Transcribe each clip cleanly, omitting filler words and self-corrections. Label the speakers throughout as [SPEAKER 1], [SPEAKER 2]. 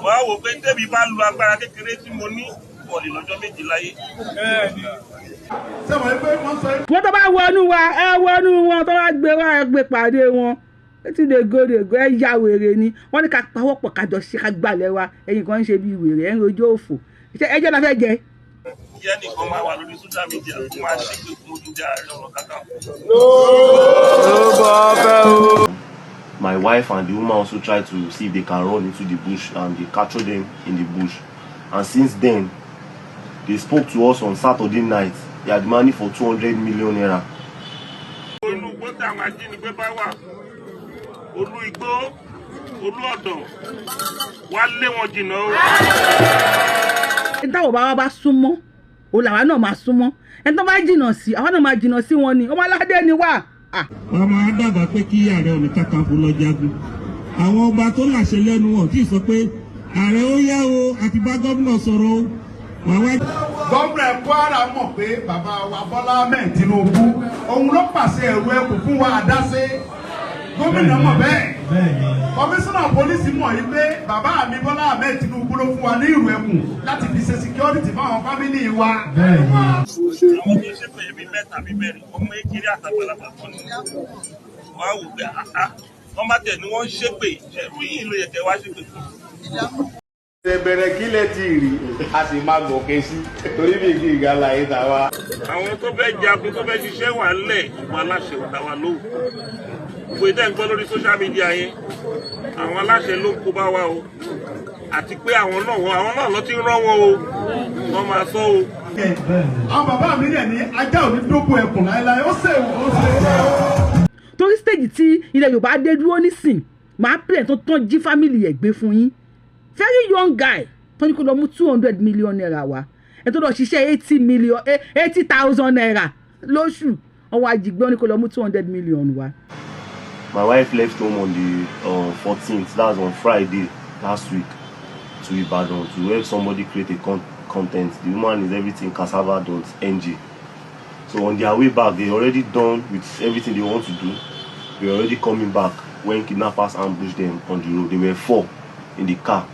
[SPEAKER 1] wọ́n á wò pé tẹ́bi bá lu agbára kékeré tí mo ní wọ̀lì lọ́jọ́ méjì láyé.
[SPEAKER 2] wọ́n tó bá wọnú wa ẹ wọnú wọn tó bá gbé wa ẹ gbé pàdé wọn etí de go ẹ ya wèrè ni wọ́n ní ká pawọ́pọ̀ ká jọ ṣe ká gbalẹ̀ wa ẹ̀yin kan ń ṣe bí wèrè ẹ̀ ń rojú òfò ẹjọ́ la fẹ́ jẹ.
[SPEAKER 1] ìyá nìkan máa wà lórí social media fún wa ṣe pé fún ojú Ààrẹ Ọ̀nà Kakanfò.
[SPEAKER 3] My wife and the woman also tried to see if they can run into the bush, and they captured them in the bush. And since then, they spoke to us on Saturday night. They had money for 200 million naira.
[SPEAKER 1] Olùgbò táwọn ajínigbé bá wà, olú igbó, olú ọ̀dàn, wá lé wọn jìnnà o.
[SPEAKER 2] táwọn bàbá bá súnmọ́ òun làwa náà máa súnmọ́ ẹni tó bá jìnnà sí àwa náà máa jìnnà sí wọn ni ọmọ aládé ni wà.
[SPEAKER 4] wọ́n máa dábàá pé kí Ààrẹ Ọ̀nà Kakanfò lọ jagun àwọn ọba tó láṣẹ lẹ́nu wọn tí ì sọ pé ààrẹ ó yá o àti bá gómìnà sọ̀rọ̀ o.
[SPEAKER 5] gómìnà Kwara mọ̀ pé bàbá wa Bọ́lá Ahmed Tinubu òun ló pàṣẹ ẹ̀rù ẹkùn fún wa àdáṣe gómìnà mọ̀ bẹ́ẹ̀ kọmíṣánná pólísì mọ̀ yìí pé bàbá mi Bọ́lá Ahmed Tinubu ló fún wa ní ìrù ẹkùn láti fi ṣe security fáwọn fámìlì wa.
[SPEAKER 1] àwọn tó ṣe pé ibi mẹ́ta bí mẹ́rin ọmọ ekiri àtàgbàlagbà kan ní wọ́n á wò pé wọ́n bá tẹ̀ ní wọ́n ń ṣépè ṣẹ̀rù yìí ló yẹ kẹ́ wá ṣépè fún.
[SPEAKER 6] bẹ̀rẹ̀ kílẹ̀ tí rí a sì máa gòkè sí torí bí kí ìgbàlá yìí ta wá.
[SPEAKER 1] àwọn tó fẹ́ jagun tó fẹ́ ṣiṣẹ́ wà ńlẹ̀ ìwà aláṣẹ ọ̀tá wa lóhùn gbogbo ìdá ń gbọ́ lórí social media yẹn àwọn aláṣẹ ló ń kó bá wa o àti pé àwọn náà lọ ti ń rán wọn o wọ́n máa sọ o.
[SPEAKER 5] àwọn bàbá mi dẹ̀ ní ajá ò ní dógún ẹkùn láéláé ó ṣe wò ó ṣe.
[SPEAKER 2] torí stage tí ilẹ̀ Yorùbá dé dúró nísìn máa pè tó tán jí fámìlì ẹ̀ gbé fún yín very young guy tó ní kó lọ mú 200 million naira wá ẹ tó lọ ṣiṣẹ́ 80,000 naira lóṣù ọwọ́ àjìgbé ó ní kó lọ mú 200 million wá.
[SPEAKER 3] My wife left home on the 14th, that was on Friday last week, to Ibadan to help somebody create a content. The woman is everything cassava.ng. So on their way back, they already done with everything they want to do. They already coming back when kidnappers ambushed them on the road. They were 4 in the car.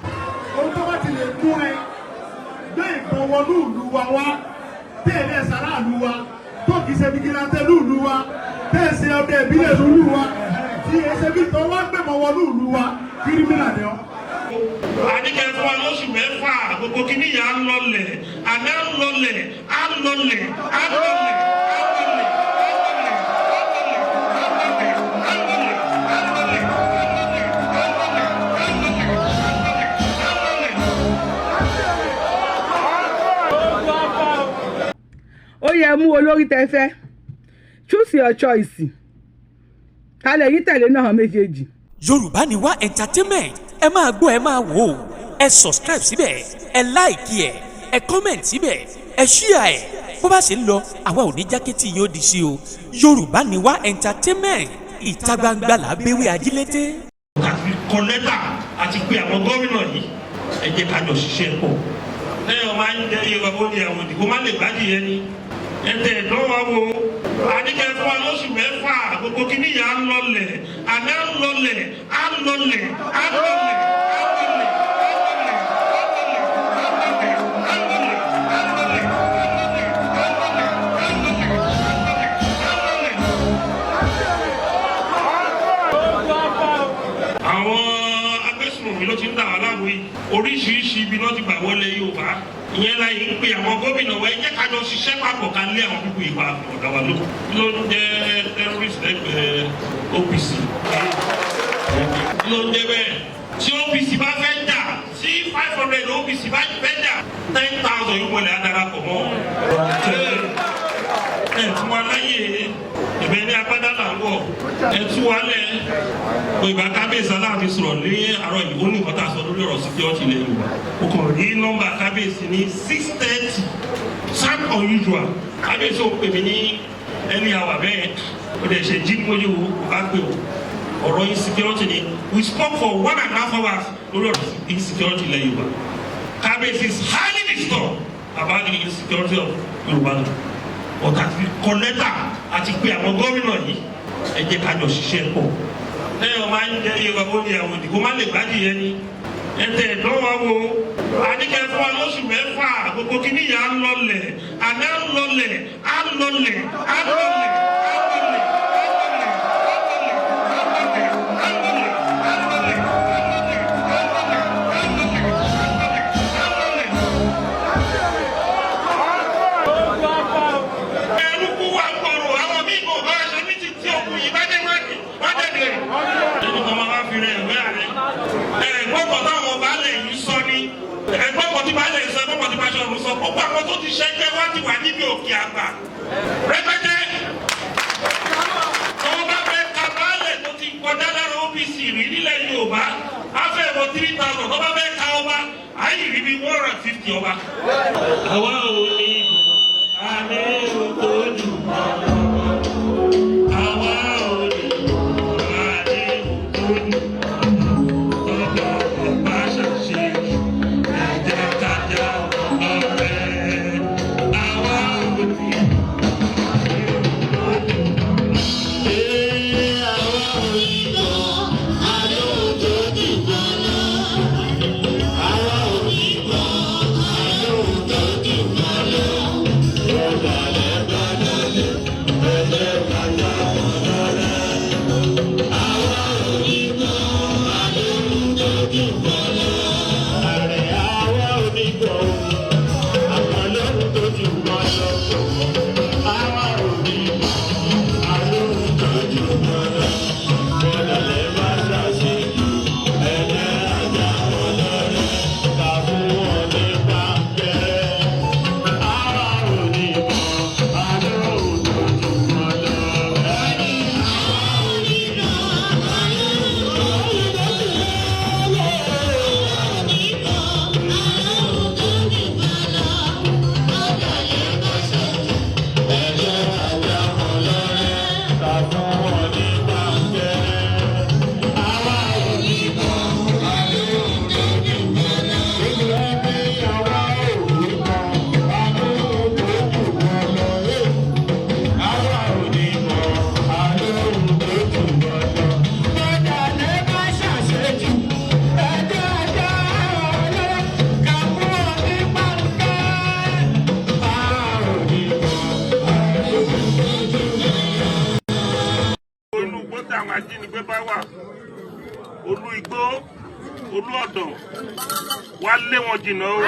[SPEAKER 1] àdìgẹ́ fún wa lóṣù mẹ́fà gbogbo kìíní yà á lọlẹ̀ àná lọlẹ̀ á lọlẹ̀ á lọlẹ̀.
[SPEAKER 2] ó yẹ mú olórí tẹ́ fẹ́ choose your choice kálẹ̀ yìí tẹ̀lé náà méjèèjì.
[SPEAKER 7] Yorùbá ni wá entertainment ẹ máa gbọ́ ẹ máa wò ó ẹ subscribe síbẹ̀ ẹ like ẹ comment síbẹ̀ ẹ share ẹ bó bá ṣe ń lọ àwa ò ní jákẹ́tì yóò di sí o Yorùbá ni wá entertainment ìta gbangba là béwé ajílété.
[SPEAKER 1] àti kọ lẹ́tà àti pé àwọn gómìnà yìí ẹ jẹ́ ká jọ ṣiṣẹ́ pọ̀ lẹ́yìn ọmọ ayé jẹ́ iye ọmọ ní àwọn ìdìbò má lè gbájú yẹn ni ẹ̀tẹ̀ ìdánwò wo àdìgẹ́ fún wa lóṣù mẹ́fà gbogbo kìíní yà á lọlẹ̀ àná lọlẹ̀ á lọlẹ̀ á lọlẹ̀. ló ti ń dà wá láàbò yìí oríṣiríṣi ibi ló ti gbà wọlé Yorùbá ìyẹn la yìí ń pe àwọn gómìnà wa ẹ jẹ́ ká jọ ṣiṣẹ́ papọ̀ ká lé àwọn pípọ̀ ìwà ọ̀dà wa ló ń jẹ́ terrorist lẹ́gbẹ̀ẹ́ OPC ló ń jẹ́ bẹ́ẹ̀ tí OPC bá fẹ́ jà tí 500 OPC bá fẹ́ jà 10,000 yóò wọlé adarapọ̀ mọ́ ẹ̀ tí wọ́n láyé ìbẹ̀ ní agbádá là ń wọ̀ ẹ̀ tú wálẹ̀ ìgbà kábíyèsí aláàfin sọ̀rọ̀ ní àárọ̀ ìdìbò ní nǹkan tá a sọ lórí ọ̀rọ̀ security ilẹ̀ Yorùbá o kàn rí nọ́mbà kábíyèsí ní 6:30 sound unusual kábíyèsí ò pè mí ní early hour bẹ́ẹ̀ o dẹ̀ ṣe jí mójú o kò bá pè o ọ̀rọ̀ insecurity ni we spoke for 1.5 hours lórí ọ̀rọ̀ insecurity ilẹ̀ Yorùbá kábíyèsí is highly disturbed about the insecurity of Yorùbá náà ọ̀tà ti kọ lẹ́tà àti pé àwọn gómìnà yìí ẹ jẹ́ ká jọ ṣiṣẹ́ pọ̀ lẹ́yìn ọmọ ayé jẹ́ iye ọmọ ní àwọn ìdìbò má lè gbájú yẹn ni ẹ̀tẹ̀ ìdánwò wo àníkẹ́ fún wa lóṣù mẹ́fà gbogbo kìíní yà á lọlẹ̀ àná lọlẹ̀ á lọlẹ̀ á lọlẹ̀. Gbogbo àwọn tó ti ṣẹgbẹ́ wá ti wà níbi òkè àgbà rẹpẹtẹ tó bá fẹ́ ka baálẹ̀ tó ti kọjá lára OPC rí nílẹ̀ Yorùbá afẹ́ ìwọ 3000 tó bá fẹ́ ka ọba ayé rí bí 150 ọba. àwa ò ní alẹ́ tó jù àwa ò ní alẹ́ tó jù ọba ọba ṣàṣe ẹ̀jẹ̀ kájà. ajínigbé bá wà olú igbó olú ọ̀dàn wá lé wọn jìnnà o.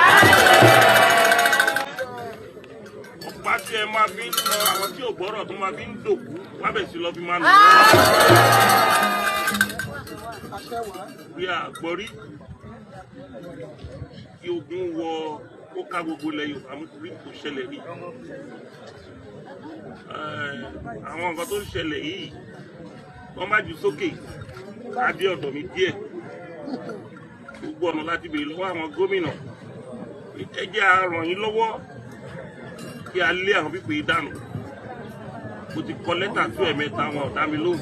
[SPEAKER 1] ọ̀pá tí ẹ máa fi ń lọ àwọn tí ò gbọ́rọ̀ tó máa fi ń dòkú wá bẹ̀ sí lọ fi máa lọ. bí àgbọ̀rí kí ogun wọ ó ká gbogbo ilẹ̀ Yorùbá mú torí kò ṣẹlẹ̀ rí. àwọn nǹkan tó ń ṣẹlẹ̀ yìí wọ́n má jù sókè adé ọ̀dọ̀ mi díẹ̀ gbogbo ọ̀nà láti béèrè lọ́wọ́ àwọn gómìnà ẹ jẹ́ á ràn yín lọ́wọ́ kí a lé àwọn pípé dànù. mo ti kọ lẹ́tà tó ẹ̀mẹ́ta wọn ò dá mi lóhùn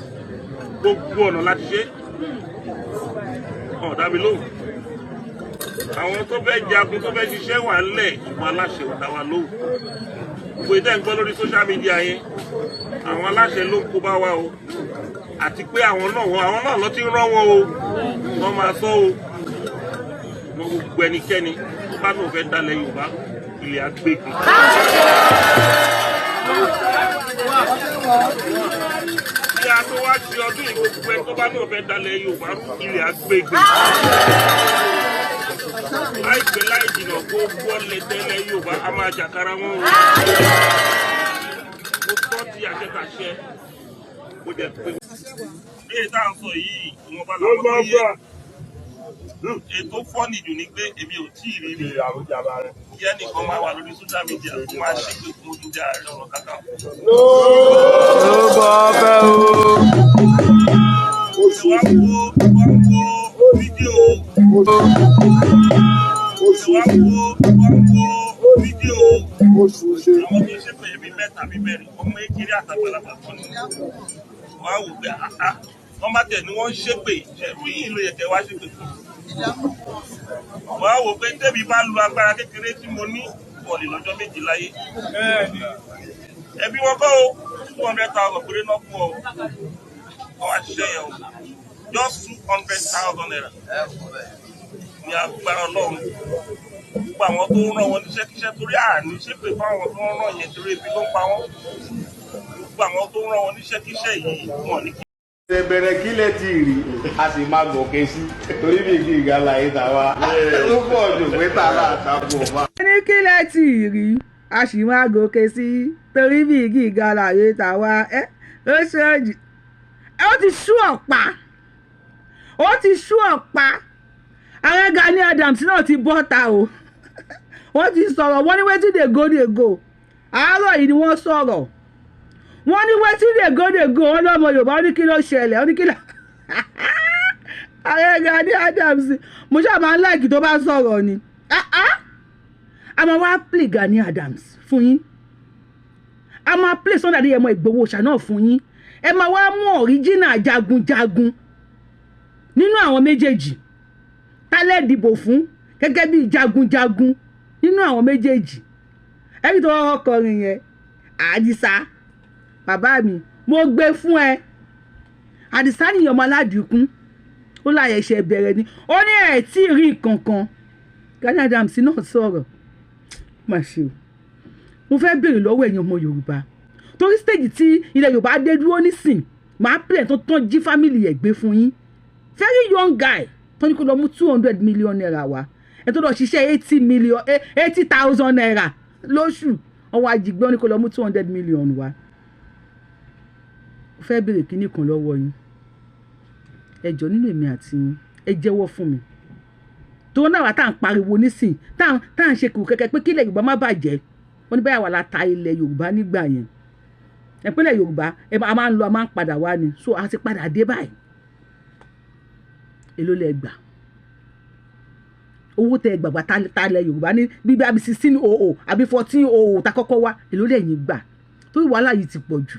[SPEAKER 1] gbogbo ọ̀nà láti ṣe wọn ò dá mi lóhùn. àwọn tó fẹ́ jagun tó fẹ́ ṣiṣẹ́ wà ńlẹ̀ ìwọ aláṣẹ ò dá wa lóhùn. gbogbo ìdá ń gbọ́ lórí social media yẹn àwọn aláṣẹ ló ń kó bá wa o àti pé àwọn náà lọ ti ń rán wọn o wọ́n máa sọ o wọ́n gbogbo ẹnikẹ́ni tó bá náà fẹ́ dalẹ̀ Yorùbá ilẹ̀ agbègbè. bí a tó wá sí ọdún yìí gbogbo ẹni tó bá náà fẹ́ dalẹ̀ Yorùbá ilẹ̀ agbègbè. láìpẹ́ láì jìnnà gbogbo ọ̀lẹ́tẹ̀lẹ̀ Yorùbá a máa jàkárà wọn o. mo tọ́ ti àṣetàṣẹ mo jẹ pé bí èyí tá à ń sọ yìí wọn bá lọ́wọ́ tó yẹ ètò fọ́ọ̀nì jù ní pé èmi ò tí ì rí rí kí ẹnìkan máa wà lórí social media kó máa ṣe pé fún ojú jẹ́ Ààrẹ Ọ̀nà Kakanfò. ló bọ́ fẹ́ o. wá wo fídíò fídíò àwọn tó ṣe pé ẹbí mẹ́ta bí mẹ́rin ọmọ ekiri àtàgbàlagbà kan ní wọ́n á wò pé wọ́n bá tẹ̀ ní wọ́n ń ṣépè ṣẹ̀rù yìí ló yẹ kẹ́ wá ṣépè fún. wọ́n á wò pé tẹ́bi bá lu agbára kékeré tí mo ní bọ̀lì lọ́jọ́ méjì láyé. ẹbí wọn kọ́ o 200,000 péré náà fún ọ ọ wá ṣiṣẹ́ yẹn o just 200,000 naira. ní agbára Ọlọ́run gbogbo àwọn tó ń rán wọn níṣẹ́ kíṣẹ́ torí àní ṣépè fún àwọn tó ń rán yẹn torí ebi ló ń pa wọ́n gbogbo àwọn tó ń rán wọn níṣẹ́ kíṣẹ́ yìí wọ́n ní kí.
[SPEAKER 6] bẹ̀rẹ̀ kílẹ̀ tí rí a sì máa gòkè sí torí bí kí ìgàlà yìí tàwa ló pọ̀ jù pé tààrà àtàkùn ọ̀fà.
[SPEAKER 2] ní kílẹ̀ tí rí a sì máa gòkè sí torí bí kí ìgàlà yìí tàwa ó ṣèjì ó ti sú ọ̀pá ààrẹ Gani Adams náà ti bọ́ta o wọ́n ti sọ̀rọ̀ wọ́n ní wetin dey go àárọ̀ yìí ni wọ́n sọ̀rọ̀ wọ́n ní wetin dey go wọ́n lọ́mọ Yorùbá ó ní kí ló ṣẹlẹ̀ ó ní kí ló ààrẹ Gani Adams mo ṣáà máa ń láìkì tó bá sọ̀rọ̀ ni a máa wá play Gani Adams fún yín a máa play Sunday Adéyẹmọ Ìgbòho Òòṣà náà fún yín ẹ máa wá mú ọ̀ríjìnà jagunjagun nínú àwọn méjèèjì tálẹ̀ dìbò fún gẹ́gẹ́ bí jagunjagun nínú àwọn méjèèjì ẹbí tó wọ́n kọrin yẹn Àdìsá bàbá mi mo gbé fún ẹ Àdìsá nìyẹn ọmọ aládìkún ó láyẹ̀ ṣe bẹ̀rẹ̀ ni ó ní ẹ̀ tí ì rí kankan Gani Adams náà sọ̀rọ̀ má ṣe o mo fẹ́ béèrè lọ́wọ́ ẹ̀yin ọmọ Yorùbá torí stage tí ilẹ̀ Yorùbá dé dúró nísìn máa pè tó tán jí fámìlì ẹ̀ gbé fún yín very young guy tó ní kó lọ mú 200 million naira wá ẹ tó lọ ṣiṣẹ́ 80,000 naira lóṣù ọwọ́ àjìgbọ́n ní kó lọ mú 200 million wá mo fẹ́ béèrè kíní kan lọ́wọ́ yín ẹ jọ̀ọ́ nínú èmi àti yín ẹ jẹ́wọ́ fún mi tó náà wà tá à ń pariwo nísìn tá à ń ṣe kùrù kẹ̀kẹ́ pé kílẹ̀ Yorùbá má bàjẹ́ wọ́n ní báyà wà láta ilẹ̀ Yorùbá nígbà yẹn ìpínlẹ̀ Yorùbá a máa ń lọ a máa ń padà wá ni so a ti padà dé báyìí èló lẹ gbà owó tẹ gbàgbà talẹ̀ Yorùbá ní bíbí àbí 1600 àbí 1400 ta kọ́kọ́ wá èló lẹ́yìn gbà torí wàhálà yìí ti pọ̀ jù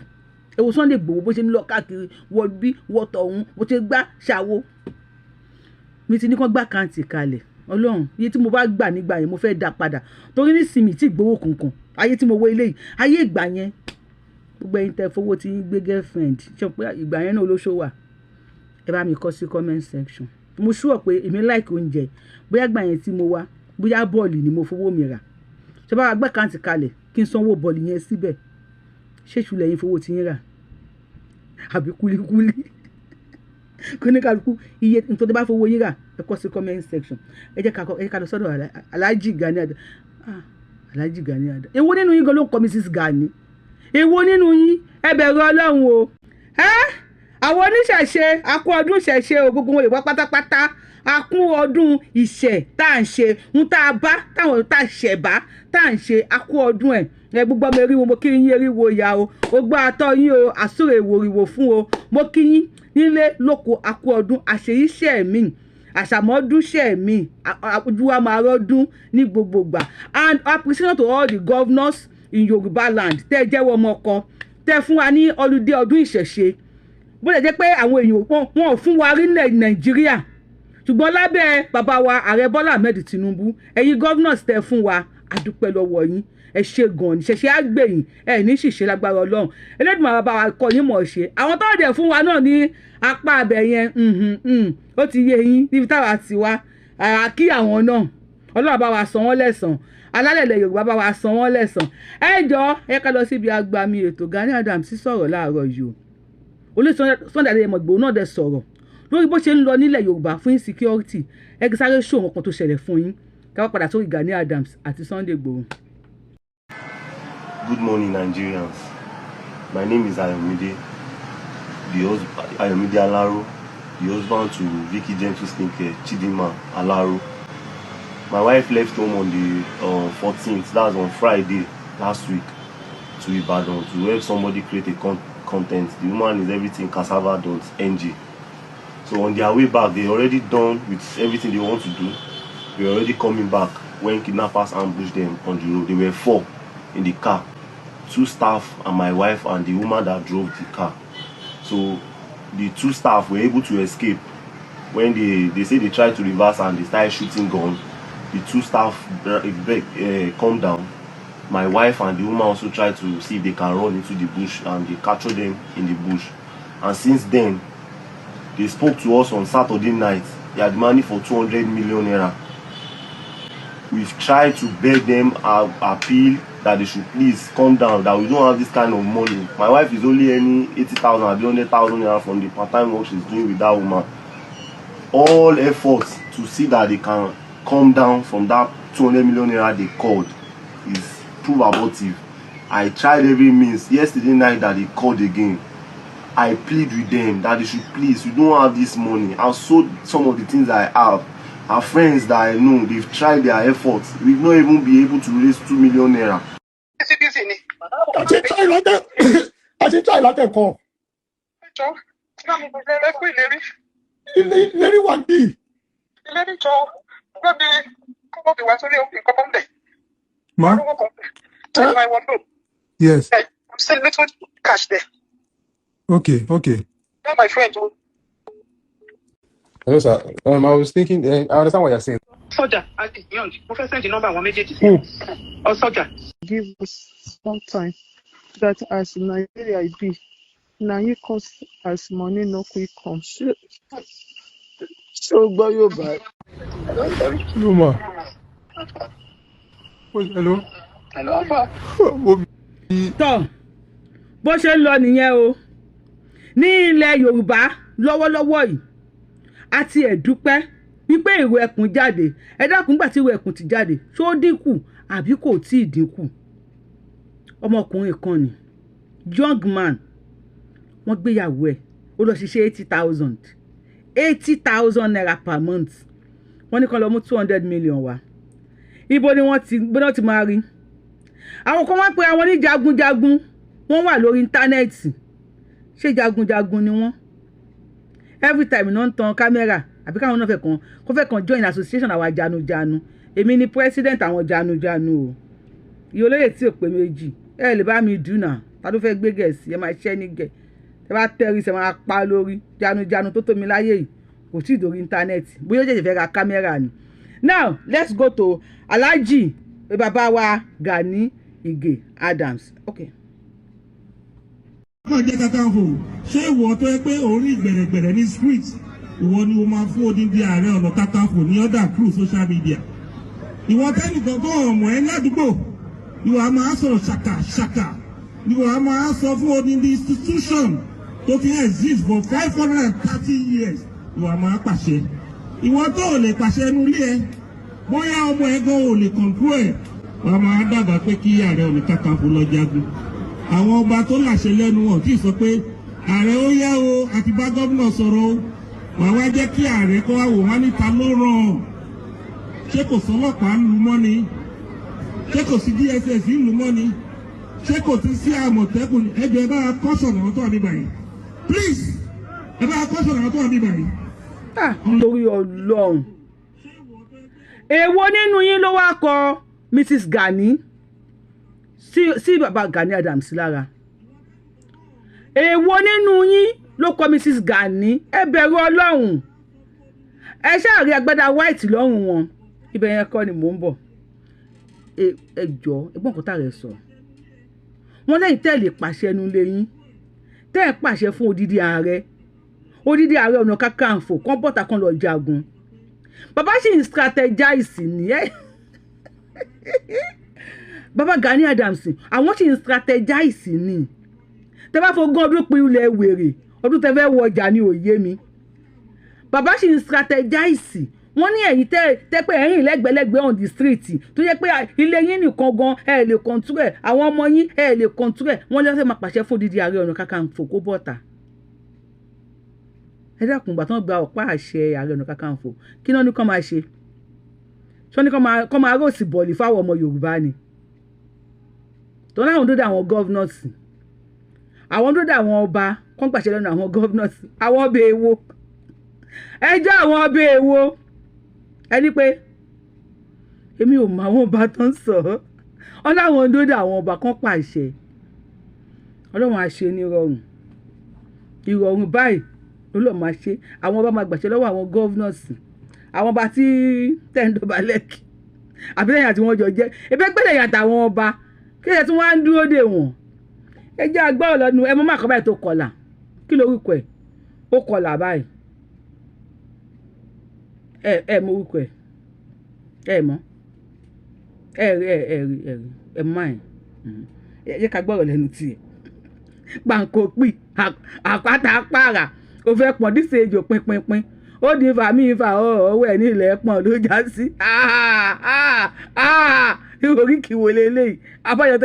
[SPEAKER 2] èwo Sunday Igboho bó ṣe ń lọ káàkiri wọ bí wọ tọ̀hún bó ṣe gbá ṣàwo mi ti ní kán gbà káǹtì kalẹ̀ Ọlọ́run iye tí mo bá gbà nígbà yẹn mo fẹ́ dá padà torí nísìnyí tí gbowó kankan ayé tí mo wọ ilé yìí ayé ìgbà yẹn gbogbo ẹ̀yin tẹ́ fowó tí gbé girlfriend ṣe pé ìgbà yẹn náà olóṣó wà ẹ bá mi kọ sí comment section mo sure pé èmi like oúnjẹ bóyá gbà yẹn tí mo wá bóyá bọ́ọ̀lì ni mo fowó mi rà ṣe bá wa gbé àkáǹtì kalẹ̀ kí n sanwó bọ́ọ̀lì yẹn síbẹ̀ ṣé ìṣúlẹ̀ yín fowó tí yín rà àbí kúlíkúlí kò ní kálukú iye nítorí bá fowó yín rà ẹ kọ sí comment section ẹ jẹ́ ká lọ sọ́dọ̀ Alhaji Gani Adams Alhaji Gani Adams èwo nínú yín gan ló kọ Mrs. Gani èwo nínú yín ẹ bẹ̀rù Ọlọ́run o àwọn oníṣẹ̀ṣe akú ọdún ìṣẹ̀ṣe o gbogbo wọn lè wá pátápátá akú ọdún ìṣẹ̀ tá à ń ṣe ń tá a bá táwọn tá a ṣẹ̀ bá tá à ń ṣe akú ọdún ẹ̀ gbogbo ọmọ eriwo mo kí yín eriwo ìyá o gbogbo àtọ yín o àsúrè ìwòrìwò fún o mo kí yín nílé lóko akú ọdún àṣeyíṣẹ́ mi àṣàmọ́dúnṣẹ́ mi ojú wa máa rọ́dún ní gbogbogbà and appreciation to all the governors in Yorùbá land tẹ́ jẹ́wọ́ ọmọ kan tẹ́ fún wa ní ọlùdé ọdún ìṣẹ̀ṣe bó lè jẹ́ pé àwọn èèyàn wọn ò fún wa rí ní Nàìjíríà ṣùgbọ́n lábẹ́ bàbá wa ààrẹ Bọ́lá Ahmed Tinubu ẹ̀yin governors tẹ́ fún wa àdúpẹ́ lọ́wọ́ yín ẹ ṣe gan-an ṣẹ̀ṣẹ̀ àgbẹ̀yìn ẹ ní ṣìṣe lágbára Ọlọ́run Ẹlẹ́dùmarè bàbá wa kọ́ yín mọ̀ ṣe àwọn tó dẹ̀ fún wa náà ní apá abẹ yẹn ó ti yé yín níbi táwa ti wá kí àwọn náà Ọlọ́run bá wa san wọ́n lẹ́san alálẹ̀lẹ̀ Yorùbá bá wa san wọ́n lẹ́san ẹ jọ̀ọ́ ẹ ká lọ síbi agbami ètò Gani Adams sọ̀rọ̀ láàárọ̀ yìí o olú Sunday Adéyẹmọ Ìgbòho náà dẹ̀ sọ̀rọ̀ lórí bó ṣe ń lọ nílẹ̀ Yorùbá fún insecurity ẹ kí sáré ṣó nǹkan tó ṣẹlẹ̀ fún yín ká wá padà sórí Gani Adams àti Sunday Igboho.
[SPEAKER 3] Good morning, Nigerians. My name is Ayomide Alaro, the husband to Vicky Gentle Skincare Chidinma Alaro. My wife left home on the 14th, that was on Friday last week, to Ibadan to help somebody create a content. The woman is everything cassava.ng. So on their way back, they already done with everything they want to do. They were already coming back when kidnappers ambushed them on the road. They were 4 in the car, 2 staff and my wife and the woman that drove the car. So the 2 staff were able to escape. When they say they tried to reverse and they started shooting guns, the 2 staff calmed down. My wife and the woman also tried to see if they can run into the bush, and they captured them in the bush. And since then, they spoke to us on Saturday night They are demanding for 200 million naira. We've tried to beg them, appeal that they should please calm down, that we don't have this kind of money. My wife is only earning 80,000 or 100,000 naira from the part-time work she's doing with that woman. All efforts to see that they can come down from that 200 million naira they called is proof abortive. I tried every means. Yesterday night that they called again, I plead with them that they should please, we don't have this money. I've sold some of the things I have. Our friends that I know, they've tried their efforts. We've not even been able to raise 2 million naira.
[SPEAKER 8] I ti try láti ẹ̀kọ́. Ìlérí wà bí. Ma? Yes.
[SPEAKER 9] I'm still little cash there.
[SPEAKER 8] Okay.
[SPEAKER 9] Not my friend.
[SPEAKER 10] Hello, sir. I was thinking, I understand what you're saying.
[SPEAKER 9] Soldier, I think young. Professor, the number 1 major. Or soldier.
[SPEAKER 11] Give us some time that as Nigeria it be, now you cost as money no quick come. So go you back.
[SPEAKER 8] Hello, ma. Hello.
[SPEAKER 9] Hello, Alpha.
[SPEAKER 2] tọ́ bó ṣe ń lọ nìyẹn o ní ilẹ̀ Yorùbá lọ́wọ́lọ́wọ́ yìí àti ẹ̀dúpẹ́ wípé ìwé ẹkùn jáde ẹ dákun gbà tí ìwé ẹkùn ti jáde ṣó dínkù àbí kò tí ì dínkù. Ọmọkùnrin kan ni young man wọ́n gbéyàwó ẹ̀ ó lọ ṣiṣẹ́ 80,000 naira per month wọ́n ní kán lọ mú 200 million wá. Ibo ni wọ́n ti máa rí. Àwọn kan wá pé àwọn ní jagunjagun wọ́n wà lórí íńtánẹ́ẹ̀tì ṣé jagunjagun ni wọ́n every time náà ń tan kámẹ́rà àbí káwọn náà fẹ́ kan join association àwọn janujanu èmi ni president àwọn janujanu o iye olóyè tí ò pé méjì ẹ lè bá mi dùnà ta ló fẹ́ gbé gẹ̀ẹ́sì ẹ máa ṣẹ́ ní gẹ̀ ẹ bá tẹ́rí ṣe máa pa lórí janujanu tó tómi láyé yìí kò tí ì dórí íńtánẹ́ẹ̀tì bóyá ó jẹ̀jẹ̀ fẹ́ ra kámẹ́rà ni. Now let's go to Alhaji bàbá wa Gani Ige Adams. Okay.
[SPEAKER 4] Ọjọ́ jẹ́ Kakanfò ṣé ìwọ tó yẹ pé orí gbẹ̀rẹ̀gbẹ̀rẹ̀ ní street ìwọ ni o máa fún odindi Ààrẹ Ọ̀nà Kakanfò ní ọ̀dà through social media. Ìwọ tẹ́nìkan tó ọmọ ẹ ládùúgbò ìwọ a máa sọ̀rọ̀ ṣàkàṣàkà ìwọ a máa sọ fún odindi institution tó ti exist for 530 years ìwọ a máa pàṣẹ. Ìwọ tó ò lè pàṣẹ ẹnu ilé ẹ bóyá ọmọ ẹ gan ò lè control ẹ wọ́n máa dàgbà pé kí Ààrẹ Ọ̀nà Kakanfò lọ jagun. Àwọn ọba tó láṣẹ lẹ́nu wọn tí ì sọ pé ààrẹ ó yá o àti bá gómìnà sọ̀rọ̀ o wà wá jẹ́ kí ààrẹ kó wá wò wá níta ló ràn ṣé kò sọ́lọ́pàá ń lu mọ́ ni ṣé kò sí DSS ń lu mọ́ ni ṣé kò ti sí Àmọ̀tẹ́kùn ẹjọ́ ẹ bá wa kọ́sọ̀nà àwọn tó wà níbà yìí please ẹ bá wa kọ́sọ̀nà àwọn tó wà níbà yìí.
[SPEAKER 2] Nítorí Ọlọ́run èwo nínú yín ló wá kọ Mrs. Gani sí bàbá Gani Adams lára? Èwo nínú yín ló kọ Mrs. Gani? Ẹ bẹ̀rù Ọlọ́run. Ẹ ṣáà rí agbádá white lọ́rùn wọn. Ibẹ̀ yẹn kọ́ ni mò ń bọ̀. Ẹ jọ̀ọ́ ẹgbọ́n kan tààrẹ sọ. Wọ́n lẹ́yìn tẹ́lẹ̀ pàṣẹ ẹnu lé yín. Tẹ́ ẹ̀ pàṣẹ fún odidi Ààrẹ Ọ̀nà Kakanfò kan bọ́ta kan lọ jagun. Bàbá ṣì ń strategize ní ẹ́. Bàbá Gani Adams àwọn ṣì ń strategize ní. Tẹ́ bá fogún ọdún pín ilẹ̀ wèrè ọdún tẹ́ fẹ́ wọ ọjà ní òye mi. Bàbá ṣì ń strategize wọ́n ní ẹ̀yin tẹ́ pé ẹ̀yin lẹ́gbẹ̀lẹ́gbẹ̀ on the street tó yẹ pé ilé yín nìkan gan ẹ lè control ẹ̀ àwọn ọmọ yín ẹ lè control ẹ̀ wọ́n lọ́sẹ̀ máa pàṣẹ fún odidi Ààrẹ Ọ̀nà Kakanfò kó bọ́ta. Ẹ dákun ìgbà tí wọ́n gba ọ̀pá àṣẹ Ààrẹ Ọ̀nà Kakanfò kí náà ní kán máa ṣe? Ṣọ́ ní kán máa rò sí bọ̀ọ̀lì fáwọn ọmọ Yorùbá ni. Tó láwọn dúdú àwọn gọ́vnọ̀sì àwọn dúdú àwọn ọba kán pàṣẹ lọ́nà àwọn gọ́vnọ̀sì àwọn ọbẹ̀ èwo ẹjọ́ àwọn ọbẹ̀ èwo ẹni pé èmi ò mọ àwọn ọba tó ń sọ ọ́ láwọn dúdú àwọn ọba kán pàṣẹ Ọlọ́run á ṣe ní ìrọ̀rùn báyìí ló lọ́ọ́ máa ṣe àwọn ọba máa gbàṣẹ lọ́wọ́ àwọn gọ́vnọ̀sì àwọn ọba tí tẹ́ńdọ̀bà lẹ́kì àbí lẹ́yìn àti wọ́n jọ jẹ́ ẹgbẹ́ gbẹ́lẹ̀ yàtọ̀ àwọn ọba kí ẹ̀ tí wọ́n á ń dúró dè wọ́n ẹ jẹ́ agbára lọ́nu ẹ mọ́ máa kọ́ báyìí tó kọlà kí lórúkọ ẹ̀ ó kọlà báyìí mọ orúkọ ẹ mọ ẹ máa ẹ ká gbọ́rọ̀ lẹ́nu tiẹ̀ gbàǹkó pì àpáta pààrà ó fẹ́ pọ̀ díṣe ejò pinpinpin ó di fàmí ìfà ọwọ́ ẹ̀ ní ilẹ̀ pọ̀n ló já sí oríkì wo leléyìí abáyọ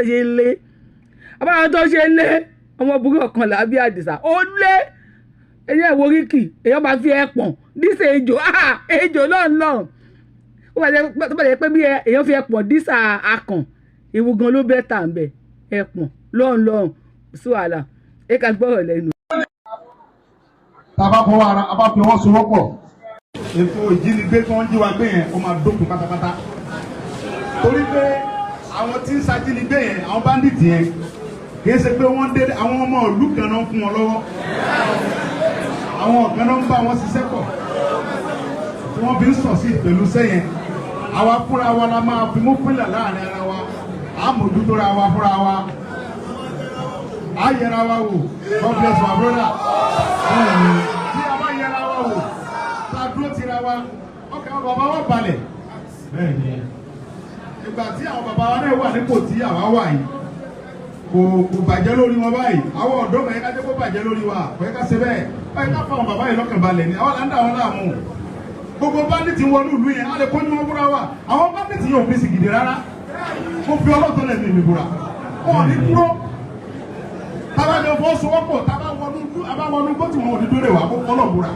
[SPEAKER 2] tó ṣe lé ọmọ burúkú ọ̀kan làbí àdìsá ó lé ẹyẹ ìwọ oríkì èèyàn máa fi ẹ pọ̀n díṣe ejò lọ́nlọ́n ó bá jẹ́ pé bí èèyàn fi ẹ pọ̀n díṣà akàn ìwú gan ló bẹ́ẹ̀ tà ń bẹ̀ ẹ pọ̀n lọ́nlọ́n sí wàhálà ẹ ká gbọ́rọ̀ lẹ́nu.
[SPEAKER 5] Tábà fọwọ́ ara a bá fi wọ́n sowọ́pọ̀ ètò ìjínigbé tí wọ́n jí wa gbé yẹn ó máa dópin pátápátá torí pé àwọn tí ń ṣajínigbé yẹn àwọn báńdíìtì yẹn kì í ṣe pé wọ́n dé àwọn ọmọ ìlú kan náà fún wọn lọ́wọ́ àwọn ọ̀gá náà ń bá wọn ṣiṣẹ́ pọ̀ tí wọ́n fi ń sọ̀ sí pẹ̀lú sẹ́yìn àwa fúnra wa la máa fi mú pínlẹ̀ láàrin ara wa àmójútó ra wa fúnra wa a yẹra wa wò God bless my brother tí a bá yẹra wa wò tá a dúró tira wa ọkàn àwọn bàbá wa balẹ̀ ìgbà tí àwọn bàbá wa náà wà nípò tí àwa wà yìí kò bàjẹ́ lórí wọn báyìí àwọn ọ̀dọ́ mẹ́rin ká jẹ́ kó bàjẹ́ lórí wa kò yẹ ká ṣe bẹ́ẹ̀ báyìí ká fún àwọn bàbá yìí lọ́kàn balẹ̀ ni àwọn là ń dà wọn láàmú gbogbo bandits wọnú ìlú yẹn a lè kọ́jú wọn búra wa àwọn bandits yóò fi sìgìdì rárá mo fi ọlọ́tọ̀ lẹ́nu mi búra wọn ò ní dúró tábàjọ fọwọ́sowọ́pọ̀ tábàwọnú gbó tí wọn ò ní dúró wà kó kọ́lọ̀ búra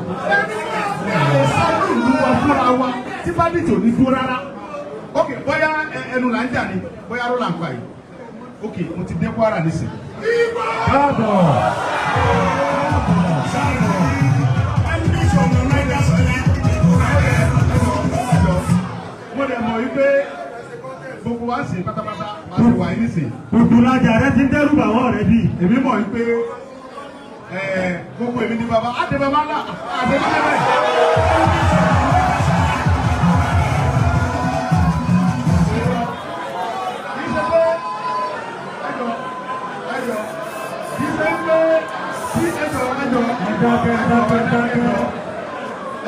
[SPEAKER 5] sáájú ìlú wa fúnra wa tí bandits ò ní dúró rárá ok bóyá ẹnu là ń jà ní bóyá ló là ń pa yìí ok mo ti dé Kwara nísìn. mo lè mọ̀ wípé gbogbo wa ń sìn pátápátá wá sí wà ní sìn.
[SPEAKER 12] gbogbo lajà rẹ ti ń dẹ́rù bà wọ́n rẹ bí.
[SPEAKER 5] èmi mọ̀ wípé gbogbo èmi ní baba àti baba ńlá àti baba bẹ́ẹ̀.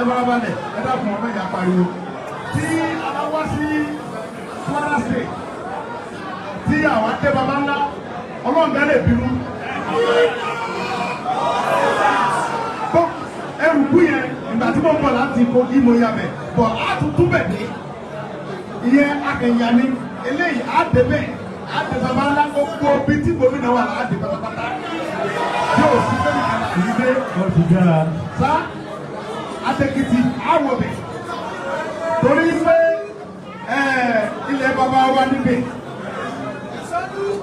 [SPEAKER 5] ẹ bá balẹ̀ ẹ dákun ọmọ ìyá pariwo tí a bá wá sí Kwara State tí àwọn adé baba ńlá ọlọ́ọ̀gá lè bínú ẹrù kú yẹn ìgbà tí mo bọ̀ láti Kogi mo yà bẹ̀ bọ̀ á tuntun bẹ̀ dé ìyẹn akẹ̀yà ni eléyìí á dé bẹ́ẹ̀ á dé baba ńlá gbogbo bí tí gómìnà wà á dé pátápátá yóò sí sẹ́ni kan náà yìí dé sá Adékìtì àwọ̀ bẹ̀ torí pé ilẹ̀ bàbá wa níbẹ̀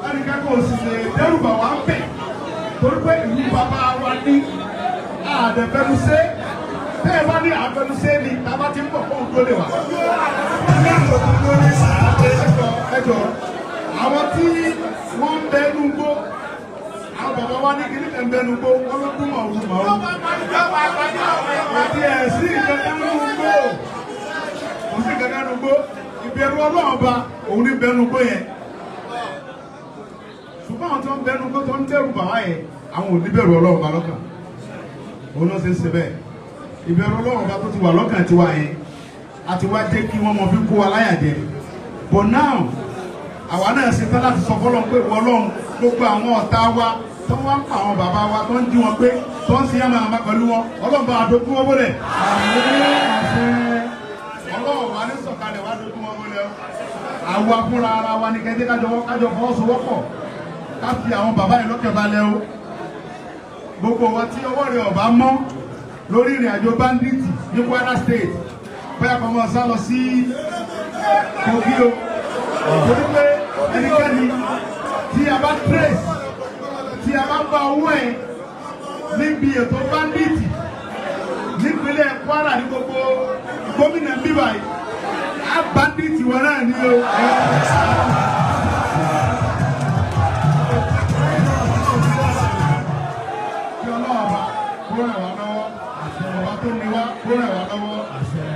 [SPEAKER 5] ẹnìkan kò sì lè dẹ́rùbà wá bẹ̀ torí pé ìlú bàbá wa ní àdẹ̀fẹ́nusẹ́ bẹ́ẹ̀ bá ní àfẹnusẹ́ ni tábà ti ń bọ̀ fún òdó lè wà. ẹjọ́ àwọn tí wọ́n ń bẹ nùgbó àwọn bàbá wa ní kíní kan bẹ nùgbó wọ́n ló dún màwù màwù. àti ẹ̀sìn ìkankan nùgbó kò sí ìkankan nùgbó ìbẹ̀rù Ọlọ́run ba òun ní bẹ nùgbó yẹn. ṣùgbọ́n àwọn tó ń bẹ nùgbó tó ń dẹ́rù bàbá yẹn àwọn ò ní bẹ̀rù Ọlọ́run ba lọ́kàn òun ló ṣe ń ṣe bẹ́ẹ̀ ìbẹ̀rù Ọlọ́run bá tó ti wà lọ́kàn tiwa yẹn àti wá jẹ́ kí wọ́n mọ fi kó wa láyà jẹ but now àwa náà ṣe tán láti sọ fọlọ́n pé Ọlọ́run gbogbo àwọn ọ̀tá wa tó wá ń pa àwọn bàbá wa tó ń jí wọn pé tó ń ṣe yàmà àmà pẹ̀lú wọn Ọlọ́run bá dojú wọn wọlé Ọlọ́run wa ní sọ̀kalẹ̀ wá dojú wọn wọlé àwa fúnra ara wa ní kẹ́kẹ́ kájọ fọwọ́sowọ́pọ̀ ká fi àwọn bàbá yìí lọ́kẹ̀ balẹ̀ o gbogbo wa tí ọwọ́ rẹ̀ ọ̀bá mọ́ lórí ìrìn àjò bandits ní Kwara State bóyá kọ́ mọ́ sá lọ sí Kogi o torí pé ẹnikẹ́ni tí a bá trace tí a bá gba owó ẹ̀ níbi ètò bandits nípínlẹ̀ Kwara ní gbogbo gómìnà bíbá yìí á bandits wọn náà ní o.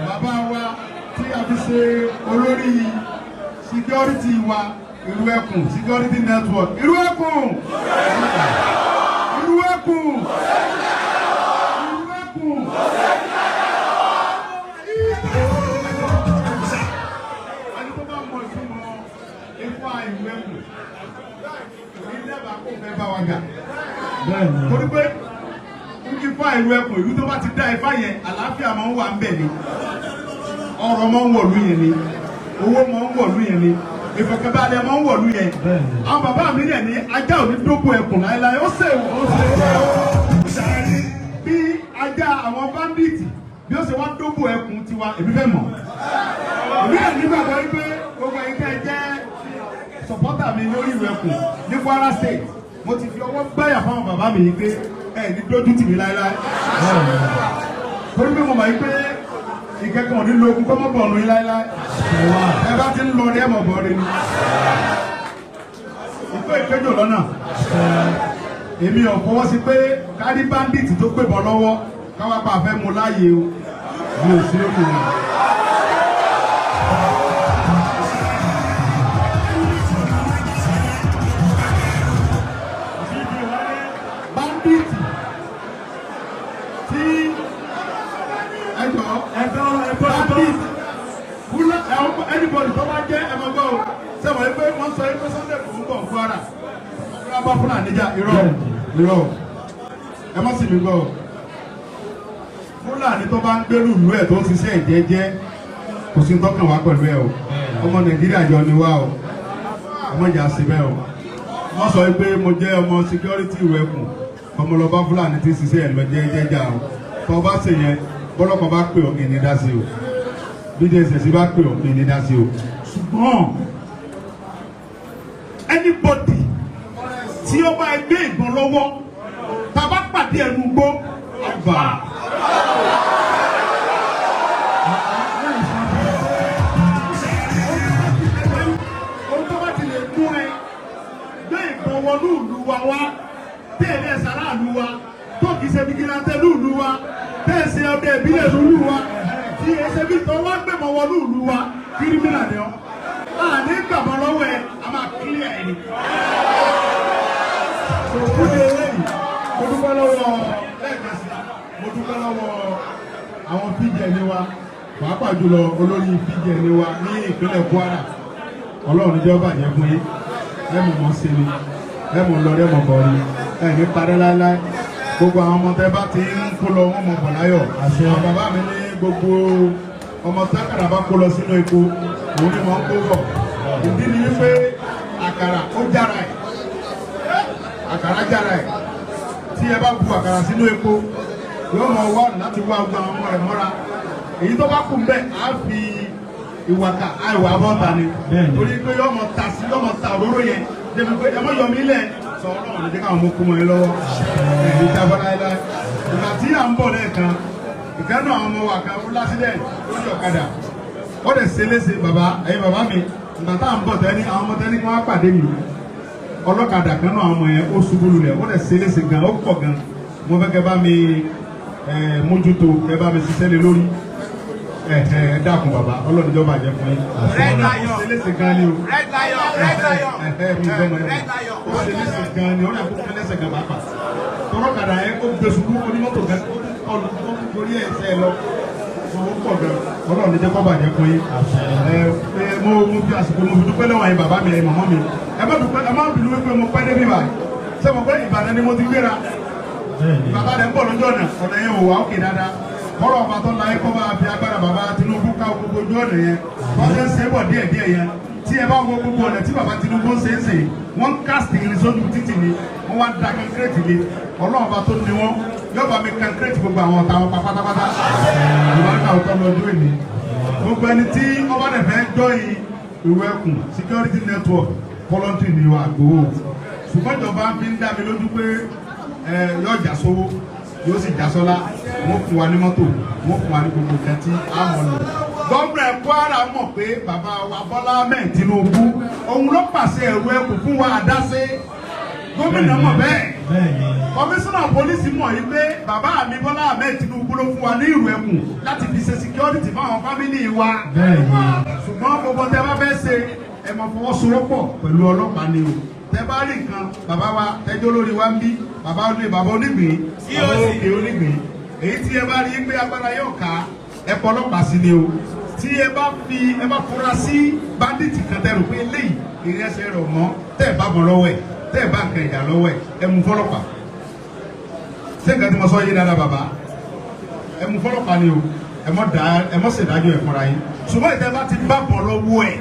[SPEAKER 5] Bàbá wa tí a fi ṣe olórí security wa Ìlú Ẹkùn security network Ìlú Ẹkùn Ìlú Ẹkùn Ìlú Ẹkùn. bá wa jà torí pé ifá ìlú ẹkùn ìlú tó bá ti dá ifá yẹn àlàáfíà máa ń wà ń bẹ̀ ni ọrọ̀ máa ń wọ̀lú yẹn ni owó máa ń wọ̀lú yẹn ni ìfọ̀kànbalẹ̀ máa ń wọ̀lú yẹn àwọn bàbá mi dẹ̀ ní ajá ò ní dógò ẹkùn láéláé ó ṣe bí ajá àwọn báńdíìtì bí ó ṣe wá dógò ẹkùn tiwa èmi fẹ́ mọ̀ èmi ẹ̀ nígbàgbọ́ wípé gbogbo ẹ̀yin tẹ́ jẹ́ sọ̀pọ́tà mi lórí ìlú ẹkùn ní Kwara State mo ti fi ọwọ́ gbáyà fáwọn bàbá mi yìí pé ẹ̀ ní dójú tì mí láéláé torí pé mo mọ̀ yìí pé ìkẹ́kọ̀ọ́ nílò ogun kọ́mọ́ bọ̀ ọ̀nà láíláí ẹ bá ti ń lọ rí ẹ̀mọ̀ bọ̀ rí ni ìkó ìkéjò lọ́nà èmi ò fọwọ́ sí pé kárí báńdíìtì tó gbébọn lọ́wọ́ káwá pa àfẹ́ mu láàyè o mi ò sí lókè wọn. báńdíìtì tí anybody tó bá jẹ́ ẹ̀mọ́gbọ́ o sẹ́wọ̀n ẹgbẹ́ wọ́n sọ ẹgbẹ́ Sunday kò ń bọ̀ Kwara ọ̀gbọ́n bá fún àníjà irọ́ ẹ má sì mí gbọ́ o Fúlàní tó bá ń gbérù ìlú ẹ̀ tó ń ṣiṣẹ́ ìjẹ́jẹ́ kò sí tọ́kàn wá pẹ̀lú ẹ o ọmọ Nàìjíríà jọ ni wá o ọmọ ìjà sí bẹ́ẹ̀ o wọ́n sọ pé mo jẹ́ ọmọ security ìwé ẹkùn ọmọlọ́ba Fúlàní ti ṣiṣẹ́ ẹ̀ lọ jẹ́jẹ́jà o tó bá ṣe yẹn bọ́lọ́kọ̀ bá pè ọ́ kì í ní dá sí o BJS bá pè ọ́ kì í ní dá sí o ṣùgbọ́n anybody tí ó bá gbé ìbọn lọ́wọ́ tá a bá pàdé ẹnu gbó àgbà. ohun tó bá ti lè mú ẹ gbé ìbọn wọnú ìlú wa wá tẹ̀lé ẹ̀sára ìlú wa tó kìí ṣe bíkíláńtẹ́ ìlú wa tẹ̀sí ọdẹ ìbílẹ̀ ìlú wa tí ẹsẹ̀ bí tó wá gbẹ̀mọ̀ wọnú ìlú wa kírímìnà ni ọ́ àní gbàgbọ́ lọ́wọ́ ẹ a máa kílíà ẹ̀ ni. òkúde eléyìí mo dúpẹ́ lọ́wọ́ lẹ́ẹ̀kẹ́sì mo dúpẹ́ lọ́wọ́ àwọn PJN wa pàápàá jùlọ olórí PJN wa ní ìpínlẹ̀ Kwara Ọlọ́run níjọ́ bàjẹ́ fún yín ẹ mọ̀ mọ́ sí ni ẹ mọ̀ lọ ẹ mọ̀ bọ̀ ni ẹ ní parẹ́ láéláé gbogbo àwọn ọmọ tẹ bá ti ń kó lọ wọn mọ̀ bọ̀ láyọ̀ àṣẹ bàbá mi ní gbogbo ọmọ sákàrà bá kó lọ sínú epo òun ni wọ́n kó bọ̀ ìdí ni wípé àkàrà ó jára ẹ̀ àkàrà jára ẹ̀ tí ẹ bá bu àkàrà sínú epo yóò mọ wá láti wá gbogbo àwọn ọmọ rẹ̀ mọ́ra èyí tó bá kù ń bẹ̀ á fi ìwàkà àìwà bọ́ta ni torí pé yóò mọ ta sí yóò mọ ta òróró yẹn débi pé ẹ mọ yọ mí lẹ̀ sọ ọlọ́run lè jẹ́ káwọn ọmọ kú mọ́ ẹ lọ́wọ́ ẹ̀ ní jábọ́ láéláé ìgbà tí à ń bọ̀ lẹ́ẹ̀kan ìkànnì àwọn ọmọ wa kan ó lásìlẹ̀ lórí ọ̀kadà ó lè ṣe léṣe bàbá ẹ̀yin bàbá mi ìgbà tá à ń bọ̀ tẹ́ni àwọn ọmọ tẹ́ni kí wọ́n á pàdé mi ọlọ́kadà kan náà àwọn ọmọ yẹn ó ṣubú lulẹ̀ ó lè ṣe léṣe gan ó pọ̀ gan mo fẹ́ kẹ́ bá mi mójútó kẹ́ bá mi ṣiṣẹ́ lé lórí ẹ dákun bàbá ọlọ́run ìjọba jẹ́ fún yín ó ṣe léṣe gan ni o mi gbọ́ mọ́ ẹ ó ṣe léṣe gan ni ó lè kó léṣe gan pàápàá tọ́lọ́kadà yẹn ó gbé ṣubú onímọ́tò gan torí ẹsẹ̀ lọ owó pọ̀ gan ọlọ́run ní jẹ́ kọ́ bàjẹ́ fún yín mo fi àsìkò mo fi dúpẹ́ lọ́wọ́ yín bàbá mi màmá mi ẹ má bínú wípé mo pẹ́ débi báyìí ṣé mo pẹ́ Ìbàdàn ni mo ti gbéra bàbá rẹ̀ ń bọ̀ lójú ọ̀nà yẹn ò wá òkè dáadáa kọ́rọ̀ ọba tó láyé kọ́ bá fi agbára bàbá Tinubu ká gbogbo ojú ọ̀nà yẹn wọ́n ṣe ń ṣe é bọ̀ díẹ̀díẹ̀ yẹn tí ẹ bá wo gbogbo ọ̀nà tí bàbá Tinubu ń ṣe é sè wọ́n kásìtì irin sójú títì ni wọ́n wá da kankireti le ọlọ́ọ̀ba tó ní wọn yọba mi kankireti gbogbo àwọn ọ̀tá wọn pátápátá ìwádìí àwùjọ lọ́jọ́ èmi gbogbo ẹni tí ọba rẹ̀ fẹ́ jọyìn ìwé ẹkùn security network voluntary ni wà gbowó ṣùgbọ́n ìjọba fi ń dá mi lójú pé yóò jà sówó yóò sì já sọ́lá wọ́n fún wa ní mọ́tò wọ́n fún wa ní gbogbo nǹkan tí a mọ̀ lò. gómìnà Kwara mọ̀ pé bàbá wa Bọ́lá Ahmed Tinubu òun ló pàṣẹ ẹ̀rù ẹkùn fún wa àdáṣe gómìnà mọ̀ bẹ́ẹ̀ kọmíṣánná pólísì mọ̀ yìí pé bàbá mi Bọ́lá Ahmed Tinubu ló fún wa ní ìrù ẹkùn láti fi ṣe security fáwọn fámìlì wa ṣùgbọ́n gbogbo tẹ bá fẹ́ ṣe ẹ máa fọwọ́sowọ́pọ̀ pẹ̀lú ọlọ́pàá ni o tẹ bá rí nǹkan bàbá wa tẹjọ́ lórí wa ń bí bàbá onígbìn bàbá òkè onígbìn èyí tí ẹ bá rí pé agbára yóò ká ẹ pọ ọlọ́pàá sí ni o tí ẹ bá fura sí báńdíìtì kan tẹ rò pé eléyìí ìrẹsẹ̀ rẹ̀ mọ́ tẹ̀ bá bọ̀ lọ́wọ́ ẹ̀ tẹ́ ẹ̀ bá nǹkan ìjà lọ́wọ́ ẹ̀ mú fọ́lọ́pàá ṣé nǹkan tí mo sọ yé dáadáa bàbá ẹ mú fọ́lọ́pàá ni o ẹ mọ́ ṣèdájọ́ ẹ̀ fúnra yín ṣùgbọ́n ìtẹ́ bá ti bá bọ̀ lọ́wọ́ ẹ̀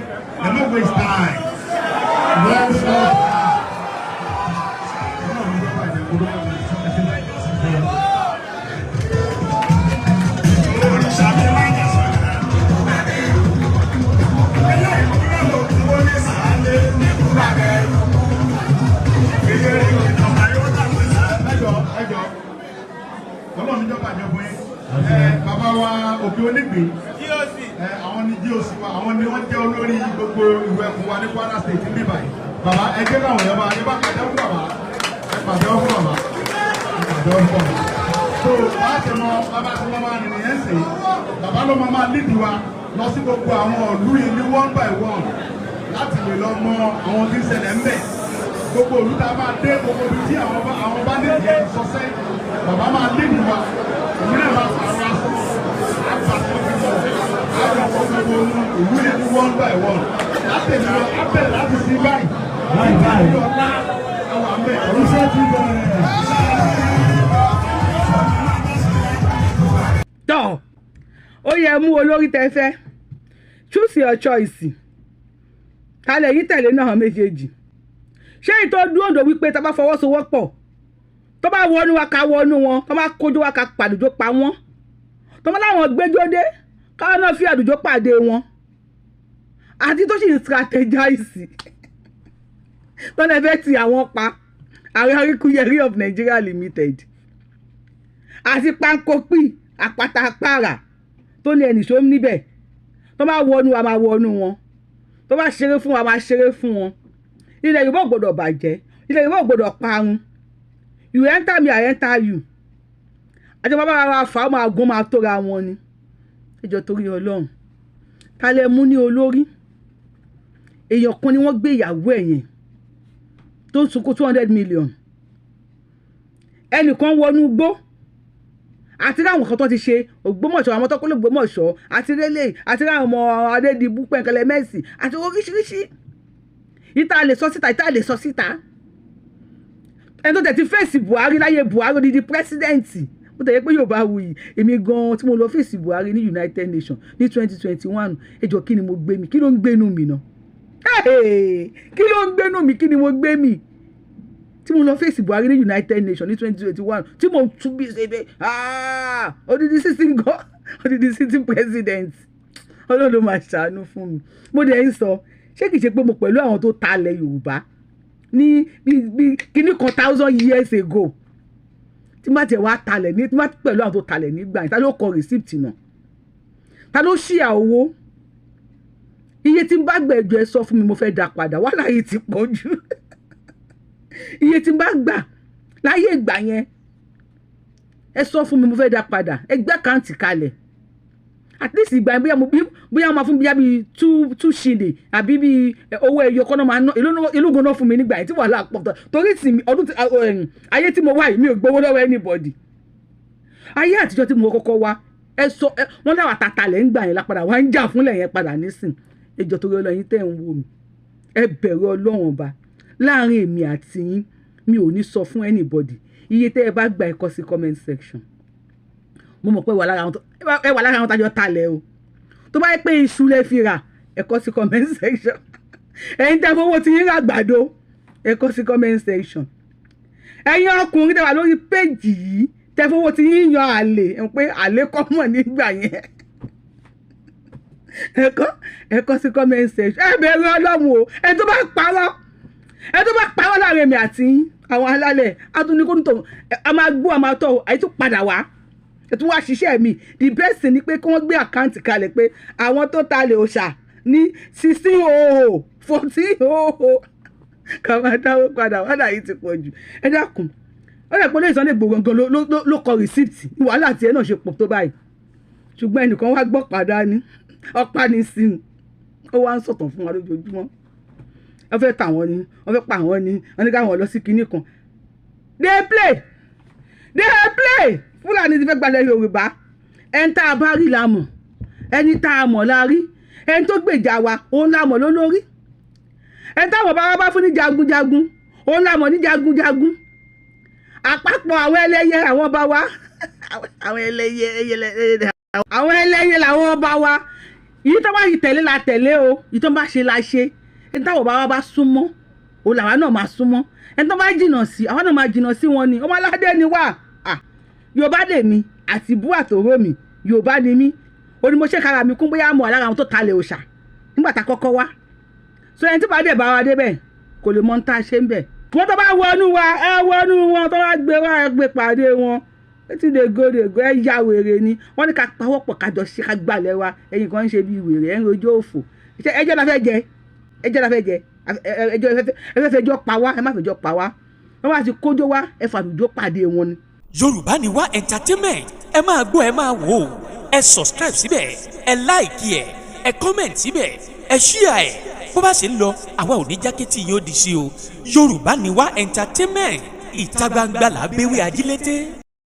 [SPEAKER 5] ẹ mọ́ waste time wọ́n sọ. Ọlọ́run níjọba àjọpọ̀ yẹn bàbá wa òbí onígbè àwọn ní GOC wa àwọn ni wọ́n jẹ́ olórí gbogbo ìwé ẹ̀kún wa ní Kwara State ní báyìí bàbá ẹgbẹ́ náà wọ̀nyẹn bá yẹn bá pàdé fún bàbá ẹ pàdé fún bàbá ẹ pàdé fún bàbá so láti mọ bàbá tí wọ́n máa nìyẹn ń sè bàbá ló máa lídì wa lọ sí gbogbo àwọn ìlú yìí ní one by one láti lè lọ mọ àwọn tí ń ṣẹlẹ̀ ń bẹ̀ gbogbo ìlú tá a máa dé gbogbo ibi tí àwọn bá ní ìyẹn sọ́sẹ́ bàbá máa lídì wa ìmílẹ̀ máa pàrọ̀ aṣọ àgbàtọ́ gbogbo ìlú yẹn ní one by one látẹ̀lé lọ abẹ́rẹ́ láti sí báyìí báyìí ọ̀la àwọn àmì ọ̀rùsẹ́ ti bẹ̀rẹ̀.
[SPEAKER 2] tọ́ ó yẹ mú olórí tẹ fẹ́ choose your choice kálẹ̀ yìí tẹ̀lé náà méjèèjì ṣé ìtọ́ dúró dò wípé tá a bá fọwọ́sowọ́pọ̀ tó bá wọnú wa ká wọnú wọn tó bá kójú wa ká pàdùjọ pa wọn tó bá láwọn gbẹjọdé káwọn náà fi àdùjọ pàdé wọn àti tó sì ń strategize tó lè fẹ́ ti àwọn pa Ààrẹ Aríkúyẹrí of Nigeria Limited àti Pankopi àpáta àpárá tó ní ẹnìṣó níbẹ̀ tó bá wọnú wa máa wọnú wọn tó bá ṣeré fún wa máa ṣeré fún wọn ilẹ̀ Yorùbá ò gbọdọ̀ bàjẹ́ ilẹ̀ Yorùbá ò gbọdọ̀ parun you enter me I enter you àjọba bá wa fà á máa gún máa tóra wọn ni ẹjọ́ torí Ọlọ́run ta lẹ mú ní olórí èèyàn kan ni wọ́n gbé ìyàwó ẹ̀ yẹn tó ń sunkún 200 million ẹnìkan wọnú gbó àti ráwọn kan tó ti ṣe Ògbómọ̀ṣọ́ àwọn tó kó l'Ògbómọ̀ṣọ́ àti rélé àti ráwọn ọmọ Adédìbú Pẹ̀nkẹ́lẹ́ Mẹ́sì àti oríṣiríṣi ìta lè sọ síta ìta lè sọ síta ẹni tó tẹ̀ ti fèsì Buhari láyé Buhari odidi pírẹsidẹ́ǹtì mo tẹ̀yẹ pé Yorùbá wuyì èmi gan-an tí mo lọ fèsì Buhari ní United Nations ní 2021 ẹjọ́ kí ni mo gbé mi kí ló ń gbénu mi náà kí ló ń gbénu mi kí ni mo gbé mi tí mo lọ fèsì Buhari ní United Nations ní 2021 tí mo tún bí ṣe pé odidi sitting president Ọlọ́run máa ṣàánú fún mi mo dẹ̀ ń sọ ṣé kìí ṣe pé mo pẹ̀lú àwọn tó talẹ̀ Yorùbá ní bí kíní kan 1000 years ago tí má tiẹ̀ wá talẹ̀ ní tí má pẹ̀lú àwọn tó talẹ̀ nígbà yẹn ta ló kọ receipt náà ta ló ṣíà owó iye tí n bá gbẹ̀jọ ẹ sọ fún mi mo fẹ́ dá padà wà láyé ti pọ̀ jù iye tí n bá gbà láyé ìgbà yẹn ẹ sọ fún mi mo fẹ́ dá padà ẹ gbé àkáǹtì kalẹ̀ at least ìgbà yẹn bóyá máa fún bíi two shilling àbí bíi owó ẹyọ kọ́nà máa ná ìlú gan-an fún mi nígbà yẹn tí wàhálà pọ̀ tán torí tì mí ọdún ayé tí mo wá yìí mi ò gbowó lọ́wọ́ anybody ayé àtijọ́ tí mo kọ́kọ́ wá ẹ sọ wọ́n náà àtàtàlẹ̀ ń gbà yẹn lápadà wá ń jà fúnlẹ̀ yẹn padà nísìn ẹjọ́ torí Ọlọ́run tẹ́ ń wò mí ẹ bẹ̀rù Ọlọ́run ọba láàrin èmi àti yín mi ò ní sọ fún anybody iye tẹ́ ẹ bá gba ẹ kọ sí comment section mo mọ̀ pé ẹ wà lára àwọn tájọ talẹ̀ o tó bá yẹ pé iṣu lẹ fi rà ẹ kọ sí comment section ẹ̀yin tẹ́ fowó ti yín rà àgbàdo ẹ kọ sí comment section ẹ̀yin ọkùnrin tẹ́ wà lórí péjì yìí tẹ́ fowó ti yín yan àlè ẹ pé àlè kọ́ mọ̀ nígbà yẹn ẹ kọ sí comment section ẹ bẹ̀rù Ọlọ́run o ẹ tó bá parọ́ láàrin èmi àti àwọn alálẹ̀ atúnikónítọ̀ a máa gbó a máa tọ̀ àyè tó padà wá ẹ tún wá ṣiṣẹ́ mi the best thing ni pé kí wọ́n gbé àkáǹtì kalẹ̀ pé àwọn tó ta lè òòṣà ní 1600 1400 ká máa dáwó padà wàhálà yìí ti pọ̀ jù ẹ dákun ó lè pọ́ lóyè Sunday Igboho gangan ló kọ rìsíìtì wàhálà tiẹ̀ náà ṣe pọ̀ tó báyìí ṣùgbọ́n ẹnìkan wá gbọ́ padà ní ọ̀pá ní sin ó wá ń sọ̀tàn fún wa lójoojúmọ́ wọ́n fẹ́ tà wọ́n ni wọ́n fẹ́ pa wọ́n ni wọ́n ní káwọn lọ sí kinní kan dey play Fúlàní ti fẹ́ gbalẹ̀ Yorùbá ẹni tá a bá rí la mọ̀ ẹni tá a mọ̀ la rí ẹni tó gbèjà wa òun la mọ̀ lólórí ẹni táwọn bá wá bá fún ní jagunjagun òun làmọ̀ ní jagunjagun àpapọ̀ àwọn ẹlẹ́yẹ àwọn ọba wa àwọn ẹlẹ́yẹ làwọn ọba wa yìí tó bá yìí tẹ̀lé la tẹ̀lé o yìí tó bá ṣe la ṣe ẹni táwọn ọba wa bá súnmọ́ òun làwa náà máa súnmọ́ ẹni tó bá jìnnà sí àwọn náà máa jìnnà sí wọn ni ọmọ aládé ni wà Yorùbá dè mí àti bú àtòrò mi Yorùbá ni mí ó ní mo ṣe kára mi kún bóyá mo wà lára àwọn tó talẹ̀ òòṣà nígbà tá a kọ́kọ́ wá so ẹni tí bá dẹ̀ bá wa débẹ̀ kò lè mọ ní tá a ṣe ń bẹ̀ wọ́n tó bá wọnú wa ẹ wọnú wọn tó bá gbé wa ẹ gbé pàdé wọn etí dègò ẹ ya wèrè ni wọ́n ní ká pawọ́pọ̀ kájọ ṣe ká gbalẹ̀ wa ẹ̀yin kan ń ṣe bí wèrè ẹ̀ ń rojọ́ òfò ẹjọ́ la fẹ́ jẹ ẹjọ́ fẹjọ́ pa wá ẹ má fẹjọ́ pa wá wọ́n bá ti kójó wá ẹ fàdújó pàdé wọn ni.
[SPEAKER 7] Yorùbá ni wá entertainment ẹ máa gbọ́ ẹ máa wò ó ẹ subscribe síbẹ̀ ẹ like ẹ comment síbẹ̀ ẹ share ẹ bó bá ṣe ń lọ àwa ò ní jákẹ́tì yóò di sí o Yorùbá ni wá entertainment ìta gbangba làbẹ́wẹ́ ajílété.